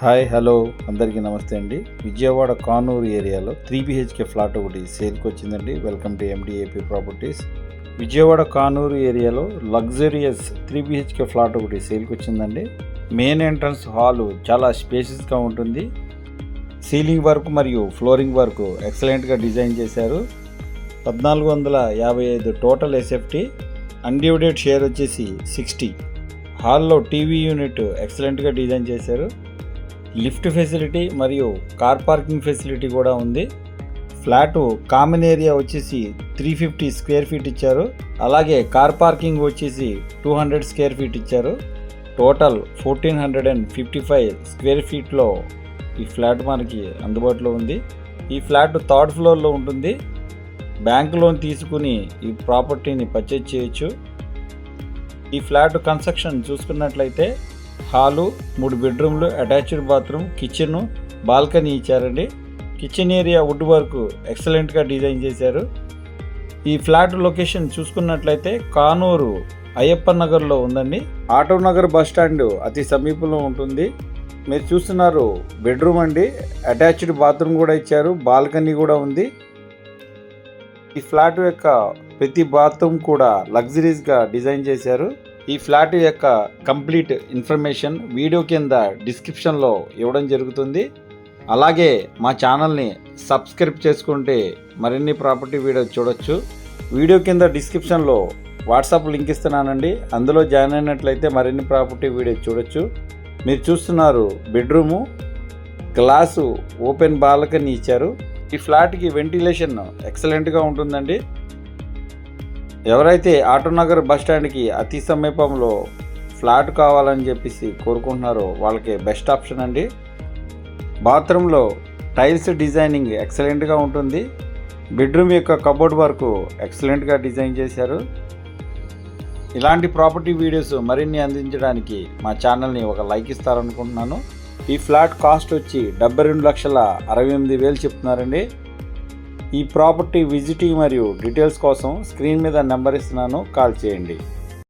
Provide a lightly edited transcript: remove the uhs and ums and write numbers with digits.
Hi hello అందరికీ నమస్తే అండి. విజయవాడ కానూరు ఏరియాలో 3 BHK ఫ్లాట్ ఒకటి సేల్కి వచ్చిందండి. Welcome to MDAP properties. Vijayawada Kanuru ఏరియాలో లగ్జరియస్ 3 BHK ఫ్లాట్ ఒకటి సేల్కి వచ్చిందండి. మెయిన్ ఎంట్రన్స్ హాలు చాలా స్పేషియస్గా ఉంటుంది. సీలింగ్ వర్క్ మరియు ఫ్లోరింగ్ వర్క్ ఎక్సలెంట్గా డిజైన్ చేశారు. 1455 టోటల్ SFT, అన్డివైడెడ్ షేర్ వచ్చేసి 60. హాల్లో టీవీ యూనిట్ ఎక్సలెంట్గా డిజైన్ చేశారు. లిఫ్ట్ ఫెసిలిటీ మరియు కార్ పార్కింగ్ ఫెసిలిటీ కూడా ఉంది. ఫ్లాట్ కామన్ ఏరియా వచ్చేసి 350 స్క్వేర్ ఫీట్ ఇచ్చారు. అలాగే కార్ పార్కింగ్ వచ్చేసి 200 స్క్వేర్ ఫీట్ ఇచ్చారు. టోటల్ 1455 స్క్వేర్ ఫీట్లో ఈ ఫ్లాట్ మనకి అందుబాటులో ఉంది. ఈ ఫ్లాట్ 3rd ఫ్లోర్లో ఉంటుంది. బ్యాంక్ లోన్ తీసుకుని ఈ ప్రాపర్టీని పర్చేజ్ చేయొచ్చు. ఈ ఫ్లాట్ కన్స్ట్రక్షన్ చూసుకున్నట్లయితే హాలు, 3 బెడ్రూమ్లు, అటాచ్డ్ బాత్రూమ్, కిచెన్, బాల్కనీ ఇచ్చారండి. కిచెన్ ఏరియా వుడ్ వర్క్ ఎక్సలెంట్గా డిజైన్ చేశారు. ఈ ఫ్లాట్ లొకేషన్ చూసుకున్నట్లయితే కానూరు అయ్యప్ప నగర్లో ఉందండి. ఆటో నగర్ బస్ స్టాండ్ అతి సమీపంలో ఉంటుంది. మీరు చూస్తున్నారు బెడ్రూమ్ అండి. అటాచ్డ్ బాత్రూమ్ కూడా ఇచ్చారు. బాల్కనీ కూడా ఉంది. ఈ ఫ్లాట్ యొక్క ప్రతి బాత్రూమ్ కూడా లగ్జరీస్గా డిజైన్ చేశారు. ఈ ఫ్లాట్ యొక్క కంప్లీట్ ఇన్ఫర్మేషన్ వీడియో కింద డిస్క్రిప్షన్లో ఇవ్వడం జరుగుతుంది. అలాగే మా ఛానల్ని సబ్స్క్రైబ్ చేసుకుంటే మరిన్ని ప్రాపర్టీ వీడియోస్ చూడొచ్చు. వీడియో కింద డిస్క్రిప్షన్లో వాట్సాప్ లింక్ ఇస్తున్నానండి. అందులో జాయిన్ అయినట్లయితే మరిన్ని ప్రాపర్టీ వీడియోస్ చూడొచ్చు. మీరు చూస్తున్నారు బెడ్రూము, గ్లాసు ఓపెన్ బాల్కనీ ఇచ్చారు. ఈ ఫ్లాట్కి వెంటిలేషన్ ఎక్సలెంట్గా ఉంటుందండి. ఎవరైతే ఆటోనగర్ బస్ స్టాండ్కి అతి సమీపంలో ఫ్లాట్ కావాలని చెప్పేసి కోరుకుంటున్నారో వాళ్ళకి బెస్ట్ ఆప్షన్ అండి. బాత్రూంలో టైల్స్ డిజైనింగ్ ఎక్సలెంట్గా ఉంటుంది. బెడ్రూమ్ యొక్క కబోర్డ్ వర్క్ ఎక్సలెంట్గా డిజైన్ చేశారు. ఇలాంటి ప్రాపర్టీ వీడియోస్ మరిన్ని అందించడానికి మా ఛానల్ని ఒక లైక్ ఇస్తారనుకుంటున్నాను. ఈ ఫ్లాట్ కాస్ట్ వచ్చి 72,68,000 చెప్తున్నారండి. ఈ ప్రాపర్టీ విజిటింగ్ మరియు డీటెయిల్స్ కోసం స్క్రీన్ మీద నెంబర్ ఇస్తున్నాను, కాల్ చేయండి.